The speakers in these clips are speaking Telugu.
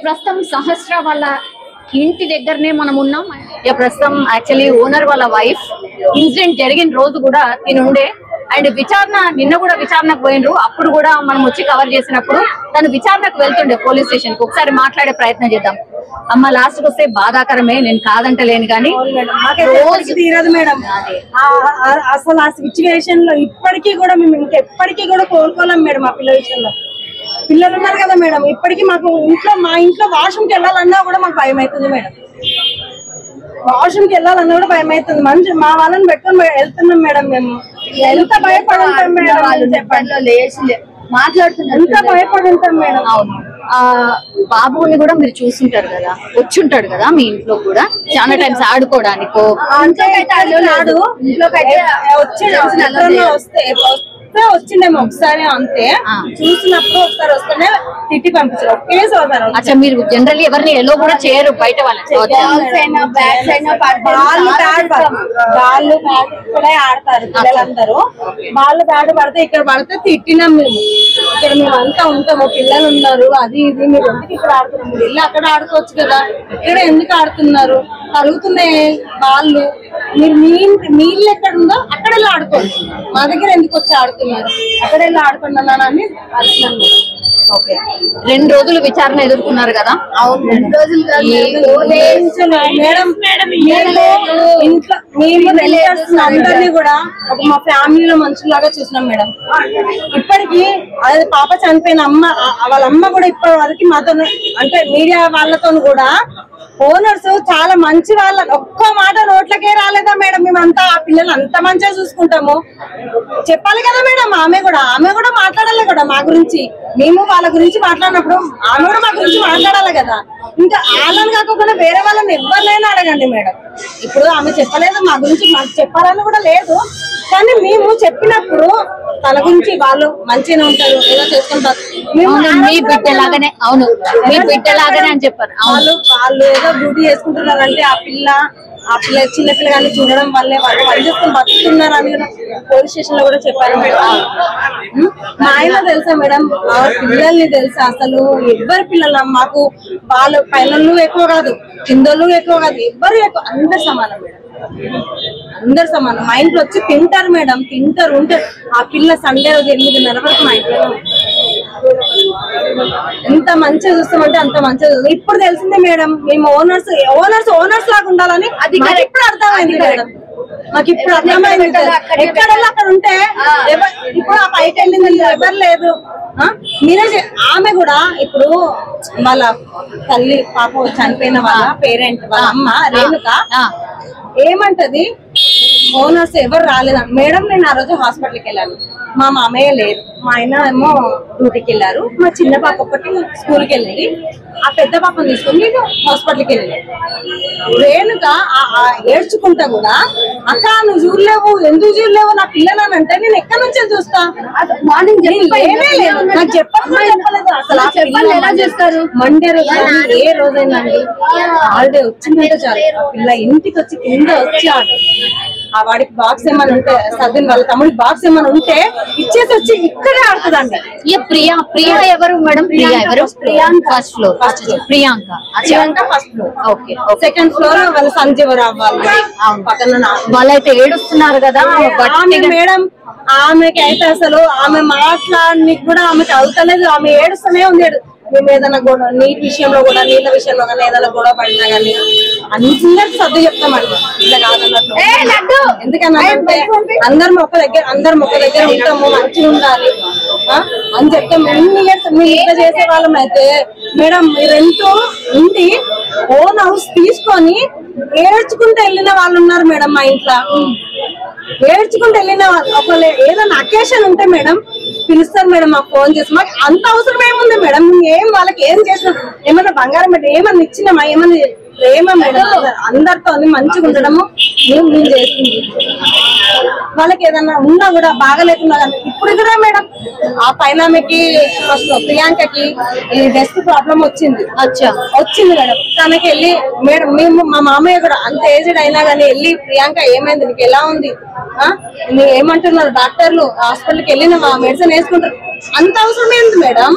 ప్రస్తుతం సహస్ర వాళ్ళ ఇంటి దగ్గరనే మనం ఉన్నాం. ప్రస్తుతం యాక్చువల్లీ ఓనర్ వాళ్ళ వైఫ్ ఇన్సిడెంట్ జరిగిన రోజు కూడా తినుండే అండ్ విచారణ నిన్న కూడా విచారణకు పోయినరు. అప్పుడు కూడా మనం వచ్చి కవర్ చేసినప్పుడు తను విచారణకు వెళ్తుండే పోలీస్ స్టేషన్ కి. ఒకసారి మాట్లాడే ప్రయత్నం చేద్దాం. అమ్మ లాస్ట్ వస్తే బాధాకరమే, నేను కాదంటలేను కానీ తీరదు మేడం. అసలు ఆ సిచ్యువేషన్ లో ఇప్పటికీ కూడా మేము ఇంకెప్పటికీ కూడా కోరుకోలేం మేడం. ఆ పిల్లల విషయంలో పిల్లలు ఉన్నారు కదా మేడం, ఇప్పటికీ మాకు మా ఇంట్లో వాష్రూమ్కి వెళ్ళాలన్నా కూడా మాకు భయం అవుతుంది మేడం. వాష్రూమ్కి వెళ్ళాలన్నా కూడా భయం అవుతుంది. మంచి మా వాళ్ళని పెట్టుకొని వెళ్తున్నాం మేడం. మేము ఎంత భయపడి ఉంటాం మేడం, చెప్పండి. మాట్లాడుతున్నాం ఎంత భయపడి ఉంటాం మేడం. అవును, బాబుని కూడా మీరు చూస్తుంటారు కదా, వచ్చుంటాడు కదా మీ ఇంట్లో కూడా చాలా టైమ్స్ ఆడుకోవడానికో వచ్చిండేమో ఒకసారి అంతే. చూసినప్పుడు ఒకసారి వస్తేనే తిట్టి పంపించారు. ఒకేసారి అచ్చా, మీరు జనరల్లీ ఎవరిని ఎలో కూడా చేయరు బయట వాళ్ళని? వాళ్ళు బ్యాట్ కూడా ఆడతారు పిల్లలందరూ. వాళ్ళు బ్యాట్ పడితే ఇక్కడ పడితే తిట్టినాం మేము. ఇక్కడ మేము అంతా ఉంటాము, పిల్లలు ఉన్నారు, అది ఇది, మీరు ఎందుకు ఇక్కడ ఆడుతున్నారు? మీరు వెళ్ళి అక్కడ ఆడుకోవచ్చు కదా, ఇక్కడ ఎందుకు ఆడుతున్నారు? కలుగుతున్నాయి వాళ్ళు. మీరు మీ ఇల్లు ఎక్కడ ఉందో అక్కడ వెళ్ళి ఆడుకోవచ్చు, మా దగ్గర ఎందుకు వచ్చి ఆడుతున్నారు? అక్కడ వెళ్ళి ఆడుకున్నాను అని అడుగుతున్నాను. ఓకే, 2 రోజులు విచారణ ఎదుర్కొన్నారు కదా? అవును, 2 రోజులు మేడం. ఇంట్లో మేము రిలేటివ్స్ అందరినీ కూడా ఒక మా ఫ్యామిలీలో మనుషులాగా చూసినాం మేడం. ఇప్పటికీ అదే పాప చనిపోయిన వాళ్ళ అమ్మ కూడా ఇప్పటి వరకు మాతో, అంటే మీడియా వాళ్ళతో కూడా ఓనర్స్ చాలా మంచి వాళ్ళ, ఒక్క మాట నోట్లకే రాలేదా మేడం? మేమంతా ఆ పిల్లలు అంత మంచిగా చూసుకుంటాము. చెప్పాలి కదా మేడం, ఆమె కూడా మాట్లాడాలి కదా మా గురించి. మేము వాళ్ళ గురించి మాట్లాడినప్పుడు ఆమె కూడా మా గురించి మాట్లాడాలి కదా. ఇంకా వాళ్ళని కాకుండా వేరే వాళ్ళని ఎవరినైనా అడగండి మేడం. ఇప్పుడు ఆమె చెప్పలేదు మా గురించి, మాకు చెప్పాలని కూడా లేదు. కానీ మేము చెప్పినప్పుడు తన గురించి వాళ్ళు మంచిగానే ఉంటారు, ఏదో చేసుకుంటారు. మీ బిడ్డలాగానే, అవును మీ బిడ్డలాగానే అని చెప్పారు. వాళ్ళు ఏదో డ్యూటీ చేసుకుంటున్నారంటే ఆ పిల్ల చిన్న పిల్లగాన్ని చూడడం వల్లే వాళ్ళు పనిచేసుకుని బతుకుతున్నారు అని పోలీస్ స్టేషన్ లో కూడా చెప్పారు మేడం. మా ఆయన తెలుసా మేడం, ఆ పిల్లల్ని తెలుసా? అసలు ఎవ్వరి పిల్లలు మాకు వాళ్ళు పైనలు ఎక్కువ కాదు, కిందలు ఎక్కువ కాదు, ఎవ్వరు ఎక్కువ, అందరు సమానం మేడం. అందరు సమానం. మా ఇంట్లో వచ్చి తింటారు మేడం, తింటారు ఉంటారు. ఆ పిల్ల సండే రోజు 8:30 వరకు మా ఇంట్లో ఎంత మంచిగా చూస్తామంటే అంత మంచిగా చూస్తాం. ఇప్పుడు తెలిసిందే మేడం, మేము ఓనర్స్ లాగా ఉండాలని అది ఇప్పుడు అర్థమైంది మేడం. మాకు ఇప్పుడు అర్థమైంది. ఎక్కడెళ్ళి అక్కడ ఉంటే ఇప్పుడు ఆ పైకి వెళ్ళింది ఎవరు లేదు. మీరే ఆమె కూడా ఇప్పుడు వాళ్ళ తల్లి పాప చనిపోయిన వాళ్ళ పేరెంట్ వాళ్ళ అమ్మ రేణుక ఏమంటది, ఓనర్స్ ఎవరు రాలేదా మేడం? నేను ఆ రోజు హాస్పిటల్కి వెళ్ళాను, మా మామయ్య లేరు, మా ఆయన ఏమో డ్యూటీకి వెళ్ళారు, మా చిన్న పాప ఒకటి స్కూల్కి వెళ్ళింది, ఆ పెద్ద పాపను తీసుకొని నేను హాస్పిటల్కి వెళ్ళాను. రేణుక ఏడ్చుకుంటా కూడా, అక్క నువ్వు చూడలేవు, ఎందుకు చూడలేవు నా పిల్లలని అంటే, నేను ఎక్కడి నుంచే చూస్తా? మార్నింగ్ నాకు చెప్పలేదు అసలు. ఎలా చేస్తారు? మండే రోజు ఏ రోజైనా హాలిడే వచ్చిందంటే చాలు, ఆ పిల్ల ఇంటికి వచ్చి కింద వచ్చి ఆ వాడికి బాక్స్ ఏమైనా ఉంటే, సదిన్ వాళ్ళ తమ్ముడికి బాక్స్ ఏమైనా ఉంటే ఇచ్చేసి వచ్చి ఇక్కడే ఆడుతుందండి. ప్రియా ఎవరు మేడం? ప్రియా ఎవరు? Priyanka first floor. Priyanka first floor. Okay, second floor వాళ్ళ సంజీవరావు వాళ్ళు పక్కన. వాళ్ళైతే ఏడుస్తున్నారు కదా మేడం. ఆమెకి అయితే అసలు ఆమె మాట్లాడడానికి కూడా ఆమెకి అవుతలేదు, ఆమె ఏడుస్తూనే ఉంది. మేము ఏదైనా గొడవ నీటి విషయంలో కూడా, నీళ్ళ విషయంలో కానీ ఏదైనా గొడవ పడినా కానీ అందరికి సర్దు చెప్తామండి, ఇట్లా కాదన్నట్లు. ఎందుకనంటే అందరం ఒక దగ్గర ఉంటాము, మంచిగా ఉండాలి అని చెప్తాం. ఎన్ని ఇయర్స్ మీరు ఇట్లా చేసే వాళ్ళం అయితే మేడం, మీరెంతో ఉండి ఓన్ హౌస్ తీసుకొని ఏడ్చుకుంటూ వెళ్ళిన వాళ్ళు ఉన్నారు మేడం. మా ఇంట్లో ఏడ్చుకుంటూ వెళ్ళిన వాళ్ళు, ఒకవేళ ఏదైనా అకేషన్ ఉంటే మేడం పిలుస్తారు మేడం, మాకు ఫోన్ చేసి. మాకు అంత అవసరం ఏముంది మేడం? ఏం వాళ్ళకి ఏం చేసినాం? ఏమన్నా బంగారం పెట్టి ఏమన్నా ఇచ్చినామా? ఏమన్నా ప్రేమ మేడం, అందరితో మంచిగా ఉండడము మేము చేస్తుంది. వాళ్ళకి ఏదన్నా ఉన్నా కూడా బాగలేకున్నా కానీ ఇప్పుడు కూడా మేడం ఆ పైన ఫస్ట్ ప్రియాంకకి ఈ డెస్క్ ప్రాబ్లం వచ్చింది మేడం. తనకి వెళ్ళి మేడం, మేము మా మామయ్య కూడా అంత ఏజ్డ్ అయినా కానీ వెళ్ళి, ప్రియాంక ఏమైంది, నీకు ఎలా ఉంది, ఏమంటున్నారు డాక్టర్లు, హాస్పిటల్కి వెళ్ళిన మెడిసిన్ వేసుకుంటారు. అంత అవసరం ఏంది మేడం?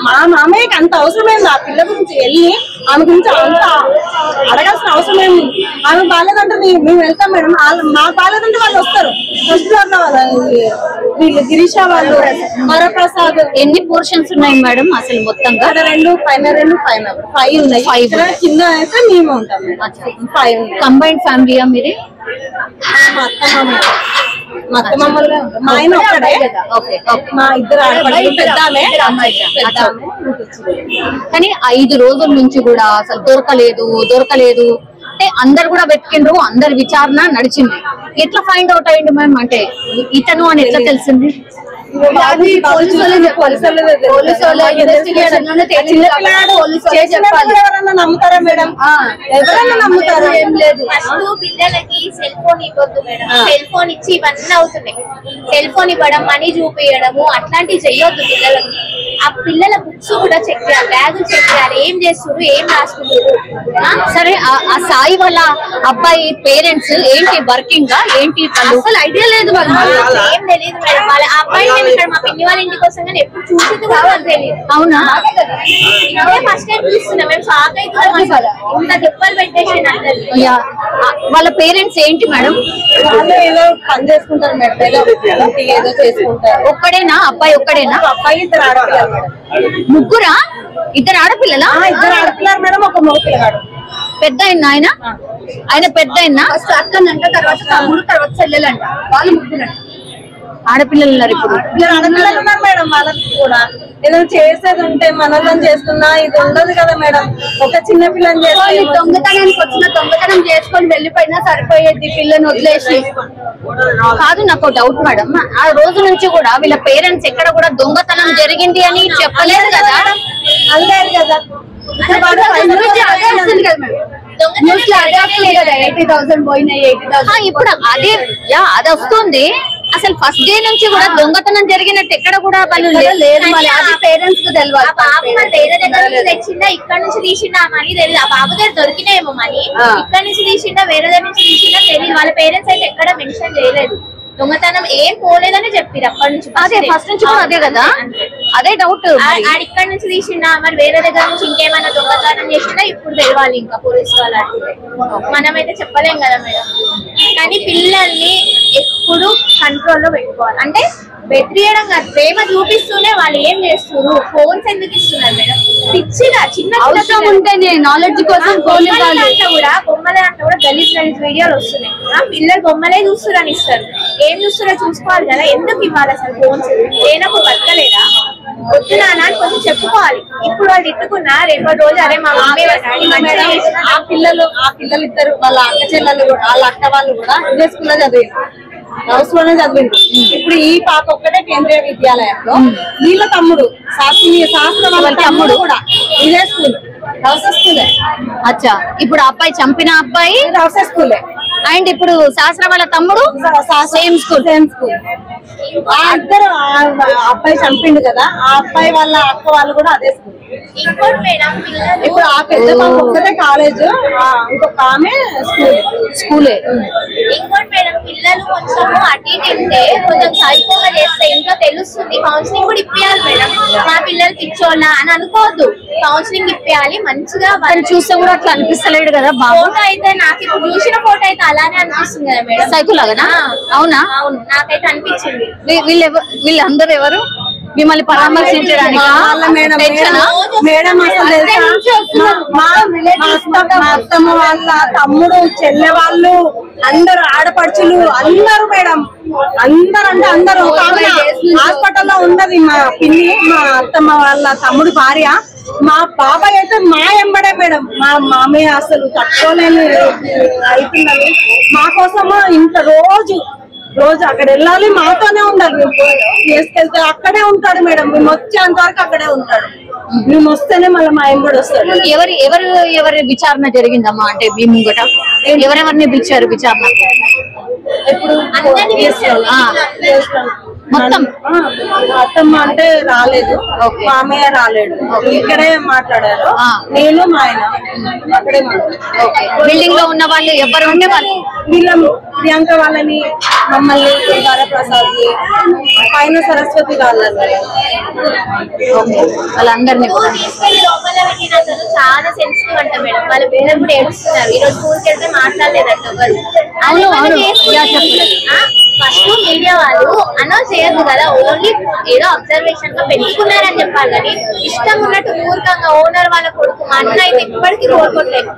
మా మామయ్యకి అంత అవసరం ఏంది? ఆ పిల్ల గురించి వెళ్ళి ఆమె గురించి అంత అడగాల్సిన అవసరం ఏమి? ఆమె బాగాలేదంటే మేము వెళ్తాం మేడం. మాకు బాగాలేదంటే వాళ్ళు వస్తారు. ఫస్ట్ ఫ్లోర్ లో వీళ్ళు గిరీష వాళ్ళు, వరప్రసాద్. ఎన్ని పోర్షన్స్ ఉన్నాయి మేడం అసలు మొత్తంగా? 2 పైన 2 పైన 5 ఉన్నాయి. 5 కింద అయితే మేము ఉంటాం. 5 కంబైన్డ్ ఫ్యామిలీయా మీది? మా అత్తమ్మలు మా ఆయన ఒక్కడే. మా ఇద్దరు ఆడపడుచులు, పెద్దామే. కానీ 5 రోజుల నుంచి కూడా అసలు దొరకలేదు అంటే అందరు కూడా వెతికిండ్రు, అందరు విచారణ నడిచింది. ఎట్లా ఫైండ్ అవుట్ అయ్యింది మ్యామ్? అంటే ఇతను అని ఎట్లా తెలిసింది? నమ్ముతారా మేడం? ఎవరైనా నమ్ముతారు? ఏం లేదు. ఫస్ట్ పిల్లలకి సెల్ ఫోన్ ఇవ్వద్దు మేడం. సెల్ ఫోన్ ఇచ్చి ఇవన్నీ అవుతున్నాయి. సెల్ ఫోన్ ఇవ్వడం, మనీ చూపించడము అట్లాంటివి చెయ్యొద్దు పిల్లలకి. ఆ పిల్లల బుక్స్ కూడా చెక్ చేయాలి, బ్యాగులు చెక్ చేయాలి, ఏం చేస్తున్నారు, ఏం రాస్తున్నారు. సరే, ఆ సాయి వాళ్ళ అబ్బాయి పేరెంట్స్ ఏంటి, వర్కింగ్ ఏంటి? అసలు ఐడియా లేదు, ఏం తెలియదు మేడం. వాళ్ళ అబ్బాయి ఇక్కడ మా పిన్ని వాళ్ళ ఇంటికి వస్తాం కానీ ఎప్పుడు చూసింది కూడా వాళ్ళకి తెలియదు. అవునా? ఇదే ఫస్ట్ టైం చూస్తున్నాం మేము. షాక్ అవుతున్నాం, ఇంత దెబ్బలు పెట్టేసి. వాళ్ళ పేరెంట్స్ ఏంటి మేడం? వాళ్ళు ఏదో పని చేసుకుంటారు మేడం, ఏదో చేసుకుంటారు. ఒక్కడేనా అబ్బాయి? ఒక్కడేనా? అబ్బాయి, 2 ఆడపిల్లలు మేడం. ముగ్గురా? 2 ఆడపిల్లలా? 2 ఆడపిల్లలు మేడం, ఒక మగ పిల్లగాడు. పెద్ద ఆయన పెద్ద ఫస్ట్ అక్కనంట, తర్వాత తమ్ముడు, తర్వాత చెల్లెలంట. వాళ్ళు ముగ్గురంట. ఆడపిల్లలు ఉన్నారు ఇప్పుడు. 2 ఆడపిల్లలు ఉన్నారు మేడం. వాళ్ళకి కూడా ఏదైనా చేసేది ఉంటే మనల్ని చేస్తున్నా ఇది ఉండదు కదా మేడం. ఒక చిన్న పిల్లని చేస్తే దొంగతనానికి వచ్చిన దొంగతనం చేసుకొని వెళ్ళిపోయినా సరిపోయేది పిల్లని వదిలేసి. కాదు, నాకు డౌట్ మేడం, ఆ రోజు నుంచి కూడా వీళ్ళ పేరెంట్స్ ఎక్కడ కూడా దొంగతనం జరిగింది అని చెప్పలేదు కదా? అనలేదు కదా. ఇప్పుడు అదే అది వస్తుంది. అసలు ఫస్ట్ డే నుంచి కూడా దొంగతనం జరిగినట్టు ఎక్కడ కూడా పేరెంట్స్ కు తెలియదు. ఆ బాబు వేరే దగ్గర నుంచి తెచ్చిందా, ఇక్కడ నుంచి తీసిందా మనీ తెలియదు. ఆ బాబు దగ్గర దొరికినాయేమో మనీ, ఇక్కడ నుంచి తీసిందా వేరే దగ్గర నుంచి తీసిందా తెలియదు. వాళ్ళ పేరెంట్స్ అయితే ఎక్కడ మెన్షన్ చేయలేదు. దొంగతనం ఏం పోలేదని చెప్పారు అప్పటి నుంచి. అదే ఫస్ట్ నుంచి కూడా అదే కదా, అదే డౌట్. ఇక్కడ నుంచి తీసిందా, మరి వేరే దగ్గర నుంచి ఇంకేమైనా దొంగతనం చేసిందా ఇప్పుడు తెలియాలి. ఇంకా పోలీసు వాళ్ళు అడిగితే మనమైతే చెప్పలేం కదా మేడం. కానీ పిల్లల్ని ఎప్పుడు కంట్రోల్లో పెట్టుకోవాలి. అంటే బెదిరియడం కాదు, ప్రేమ చూపిస్తూనే వాళ్ళు ఏం చేస్తున్నారు. ఫోన్స్ ఎందుకు ఇస్తున్నారు మేడం? పిచ్చిగా చిన్న అవసరం ఉంటేనే నాలెడ్జ్ కోసం బొమ్మల దాంట్లో కూడా గలీజ్ వీడియోలు వస్తున్నాయి. పిల్లలు బొమ్మలే చూస్తురని ఇస్తారు. ఏం చూస్తారో చూసుకోవాలి కదా. ఎందుకు ఇవ్వాలి అసలు ఫోన్స్? లేనప్పుడు బతకలేదా? వద్దు నాన్న అని కొంచెం చెప్పుకోవాలి. ఇప్పుడు వాళ్ళు తిట్టుకున్నా రేపటి రోజు అరే మా మమ్మీ ఆ పిల్లలు 2 వాళ్ళ అక్క చెల్లెలు కూడా, వాళ్ళ అక్క వాళ్ళు కూడా ఇదే స్కూల్లో చదివారు, హౌస్ లోనే చదివింది. ఇప్పుడు ఈ పాప ఒక్కటే కేంద్రీయ విద్యాలయంలో, వీళ్ళ తమ్ముడు శాస్త్ర వాళ్ళ తమ్ముడు కూడా ఇదే స్కూల్, హౌస్ స్కూలే. అచ్చా, ఇప్పుడు అబ్బాయి చంపిన అబ్బాయి హౌస్ స్కూలే, అండ్ ఇప్పుడు శాస్త్ర వాళ్ళ తమ్ముడు సేమ్ స్కూల్. ఆ ఇద్దరు అబ్బాయి చంపిండు కదా, ఆ అబ్బాయి వాళ్ళ అక్క వాళ్ళు కూడా అదే స్కూల్. ఇంకోటి మేడం, పిల్లలు ఇప్పుడు ఆ పెద్ద పాప ఒక్కటే కాలేజ్, ఇంకొక ఆమె స్కూలే. ఇంకోటి మేడం, పిల్లలు కొంచెం అటు ఇటు ఉంటే కొంచెం సైకోగా చేస్తే ఇంట్లో తెలుస్తుంది. కౌన్సిలింగ్ కూడా ఇప్పియాలి మేడం. మా పిల్లలు పిచ్చోళ్ళ అని అనుకోవద్దు, కౌన్సిలింగ్ ఇప్పియాలి మంచిగా. వాళ్ళు చూస్తే కూడా అట్లా అనిపిస్తలేడు కదా బాబు. ఫోటో అయితే నాకు ఇప్పుడు చూసిన ఫోటో అయితే అలానే అనిపిస్తుంది కదా మేడం. సైకో లాగా? అవునా? అవును, నాకైతే అనిపించింది. వీళ్ళందరూ ఎవరు మిమ్మల్ని పరామర్శించడానికి? మేడం మా అత్తమ్మ వాళ్ళ తమ్ముడు, చెల్లె వాళ్ళు, అందరు ఆడపడుచులు అందరూ మేడం. అందరు అంటే అందరూ. హాస్పిటల్లో ఉన్నది మా పిన్ని, మా అత్తమ్మ వాళ్ళ తమ్ముడు భార్య. మా బాబాయ్ అయితే మా ఎంబడే మేడం. మా మామయ్య అసలు తట్టుకోలేని అవుతుందని మా కోసము ఇంత రోజు అక్కడ వెళ్ళాలి, మాతోనే ఉండాలి. మేము తీసుకెళ్తే అక్కడే ఉంటాడు మేడం. మేము వచ్చేంత వరకు అక్కడే ఉంటాడు. మేము వస్తేనే మళ్ళీ మా ఎంబడి వస్తాడు. ఎవరి విచారణ జరిగిందమ్మా? అంటే మీ ముంగట ఎవరెవరిని పిలిచారు విచారణ? ఇప్పుడు మొత్తం అత్తమ్మ అంటే రాలేదు, మామయ్య రాలేడు, ఇక్కడే మాట్లాడారు. నేను మా ఆయన అక్కడే బిల్డింగ్ లో ఉన్న వాళ్ళు ఎవరు ఉండే వాళ్ళు వీళ్ళ ప్రియాంక వాళ్ళని, మమ్మల్ని, వరప్రసాద్ పైన సరస్వతి వాళ్ళని వాళ్ళందరినీ చాలా సెన్సిటివ్ అంట మేడం. వాళ్ళ పిల్లలు కూడా ఏడుస్తున్నారు. ఈ రోజు స్కూల్కి వెళ్తే మాట్లాడలేదంట ఎవరు. ఫస్ట్ మీడియా వాళ్ళు అనౌన్స్ చేయొద్దు కదా, ఓన్లీ ఏదో అబ్జర్వేషన్ గా పెట్టుకున్నారని చెప్పాలి. కానీ ఇష్టం ఉన్నట్టు మూర్ఖంగా ఓనర్ వాళ్ళ కొడుకు మా అన్న అయితే ఇప్పటికీ కోరుకోవట్లేదు.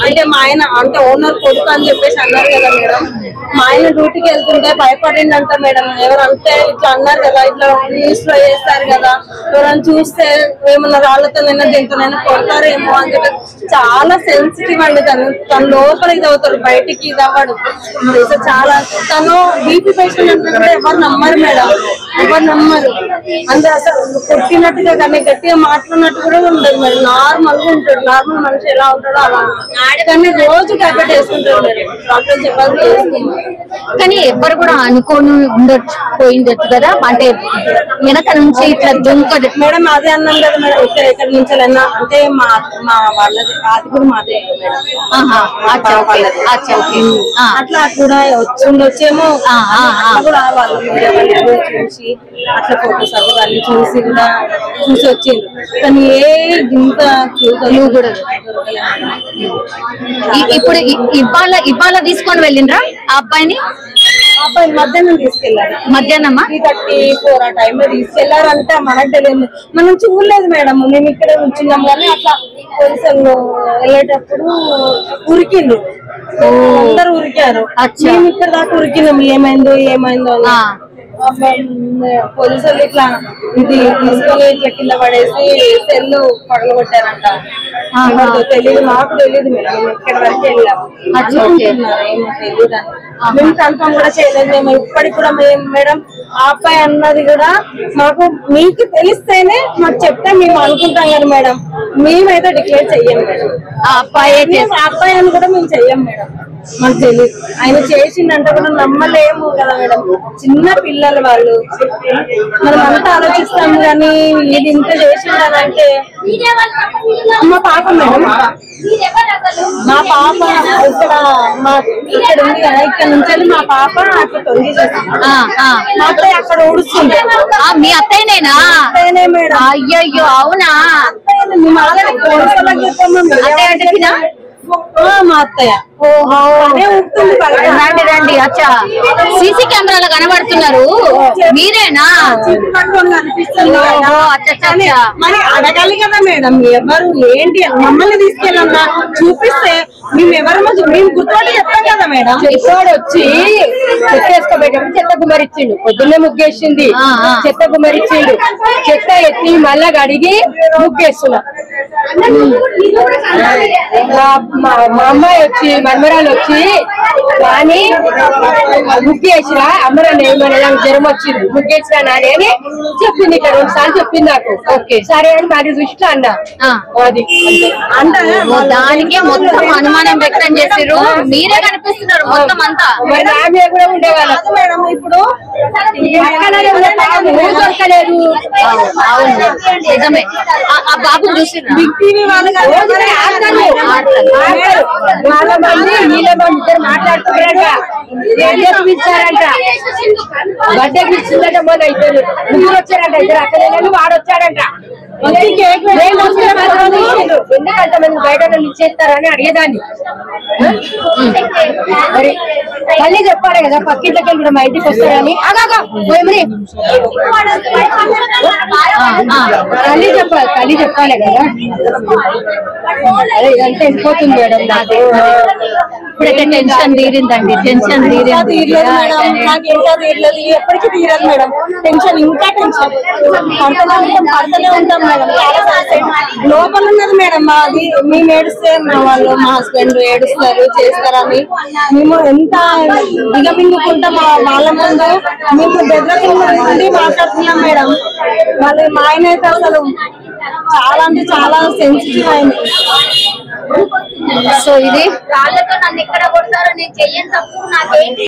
అంటే మా ఆయన అంటే ఓనర్ కొడుకు అని చెప్పేసి అన్నారు కదా మేడం. మా ఆయన డ్యూటీకి వెళ్తుంటే భయపడిందంట మేడం. ఎవరంటే ఇట్లా అన్నారు కదా, ఇట్లా న్యూస్ లో చేస్తారు కదా, ఎవరైనా చూస్తే ఏమన్నా రాళ్లతోనైనా దీంతోనైనా కొడతారేమో అని చెప్పి చాలా సెన్సిటివ్ అండి. తన లోపల ఇది అవుతాడు, బయటికి ఇది అవ్వడు. చాలా తను బీపీ పేషెంట్ అంటే కూడా ఎవరు నమ్మరు మేడం, ఎవరు నమ్మరు. అంటే అసలు కొట్టినట్టుగా కానీ గట్టిగా మాట్లాడినట్టు కూడా ఉండదు మేడం. నార్మల్ గా ఉంటాడు, నార్మల్ మనిషి ఎలా ఉంటాడో అలా. కానీ రోజు టాబ్లెట్ వేసుకుంటాడు మేడం, డాక్టర్ చెప్పాలి. కానీ ఎవ్వరు కూడా అనుకోని పోయిండొచ్చు కదా, అంటే వెనక నుంచి ఇట్లా దుంకదు మేడం. అదే అన్నాం కదా మేడం, ఎక్కడి నుంచి వెళ్ళినా అంటే మా వాళ్ళది, అది కూడా మాదే మేడం. అట్లా కూడా వచ్చిండొచ్చేమో కూడా వాళ్ళు చూసి అట్లా ఫోటోస్ అన్ని చూసి కూడా చూసి వచ్చింది. కానీ ఏ ఇంత కూడా ఇప్పుడు ఇవాళ తీసుకొని వెళ్ళిండ్రా ఆ అబ్బాయిని? అబ్బాయి మధ్యాహ్నం తీసుకెళ్లారు. మధ్యాహ్నమా 3:34 ఆ టైంలో తీసుకెళ్లారంటే మనకు తెలియదు, మనం చూడలేదు మేడం. మేము ఇక్కడే ఉంచున్నాం కానీ అట్లా పోలీసులు వెళ్ళేటప్పుడు ఉరికిండ్రు, అందరు ఉరికారు. మేము ఇక్కడ దాకా ఉరికినాం, ఏమైందో ఏమైందో అని. పోలీసులు ఇట్లా ఇది తీసుకొని ఇట్లా కింద పడేసి సెల్లు పగలగొట్టారంట. తెలియదు, మాకు తెలియదు మేడం. మేము ఇక్కడ వరకు వెళ్ళాము, ఏమో తెలియదు అని. మేము కన్ఫర్మ్ కూడా చేయలేదు. మేము ఇప్పటికి కూడా మేము మేడం ఆ అబ్బాయి అన్నది కూడా మాకు మీకు తెలిస్తేనే మాకు చెప్తే మేము అనుకుంటాం కదా మేడం. మేమైతే డిక్లేర్ చెయ్యం మేడం. ఆ అబ్బాయి అని కూడా మేము చెయ్యం మేడం. మాకు తెలియదు. ఆయన చేసిందంటే కూడా నమ్మలేము కదా మేడం. చిన్న పిల్లలు వాళ్ళు, మనం అంతా ఆలోచిస్తాము కానీ ఇది ఇంత చేసిందంటే. మా పాప మేడం, మా పాప ఇక్కడ ఉంది కదా, ఇక్కడ నుంచి మా పాప అట్లా తొంగి చేస్తుంది. మా అత్తయ్య అక్కడ ఊడుస్తుంది. మీ అత్తయ్యనేనా? అత్తయ్యనే మేడం. అయ్యయ్యో అవునా? మా అత్తయ్య రండి రండి. అచ్చా, సీసీ కెమెరాలో కనబడుతున్నారు, మీరేనా? మరి అడగాలి కదా మేడం, ఎవరు ఏంటి మమ్మల్ని తీసుకెళ్ళన్నా చూపిస్తే మేము ఎవరమో మేము గుర్తుపట్టి చెప్తాం కదా మేడం. చెప్పాడు వచ్చి చెత్తేసుకోబెట్టేప్పుడు చెత్త గుమ్మరిచ్చిండు, పొద్దున్నే ముగ్గేసింది, చెత్త గుమ్మరిచ్చిండు, చెత్త ఎత్తి మళ్ళా కడిగి ముగ్గేస్తున్నా. మా అమ్మాయి వచ్చి మన్మరాలు వచ్చి కానీ ముగ్గేసిరా అమ్మరాన్ని ఏమన్నా జ్వరం వచ్చింది, ముగ్గేసిరా నాని అని చెప్పింది. ఇక్కడ 2 సార్లు చెప్పింది నాకు. ఓకే సరే అని మరి దృష్టి అన్నా. అది అంటే దానికి మొత్తం అనుమానం వ్యక్తం చేసిర్రు, మీరే కనిపిస్తున్నారు మొత్తం అంతా. మరి నా మీద కూడా ఉండేవాళ్ళు మేడం. ఇప్పుడు దొరకలేదు. అవును నిజమే. ఆ బాబుని చూసిర్రా? బిగ్ టీవీ వాళ్ళు వాళ్ళ మంది వీళ్ళ మంది ఇద్దరు మాట్లాడుతున్నారంట, పిలిచారంట, బర్త్డే పిలిచిందంట. మొన్న ఇద్దరు ముగ్గురు వచ్చారంట, ఇద్దరు అక్కడేళ్ళు వాడు వచ్చాడంట. ఎందుకంత మంది బయట ఇచ్చేస్తారని అడిగేదాన్ని. మరి మళ్ళీ చెప్పాలి కదా పక్కింట్లోకి కూడా మా ఇంటికి వస్తారని. తల్లి చెప్పాలి కదా. అదే ఇదంతా వెళ్ళిపోతుంది మేడం నాకు. ఇప్పుడైతే టెన్షన్ తీరిందండి, టెన్షన్ తీరింది. నాకు ఇంకా తీరలేదు, ఎప్పటికీ తీరదు మేడం. టెన్షన్ ఇంకా టెన్షన్ పడుతూనే ఉంటాం మేడం. లోపల ఉన్నది మేడం మాది. మేము ఏడుస్తే మా వాళ్ళు మా హస్బెండ్ ఏడుస్తారు చేస్తారని మేము ఎంత దిగమింగుకుంటాం వాళ్ళ ముందు. మేము బెదరకుండి మాట్లాడుతున్నాం మేడం. వాళ్ళు మా ఆయన అయితే అసలు చాలా అంటే చాలా సెన్సిటివ్ అయింది. సో ఇది వాళ్ళతో నన్ను ఎక్కడ కొడతారో నేను చెయ్యను తప్పు నాకేంటి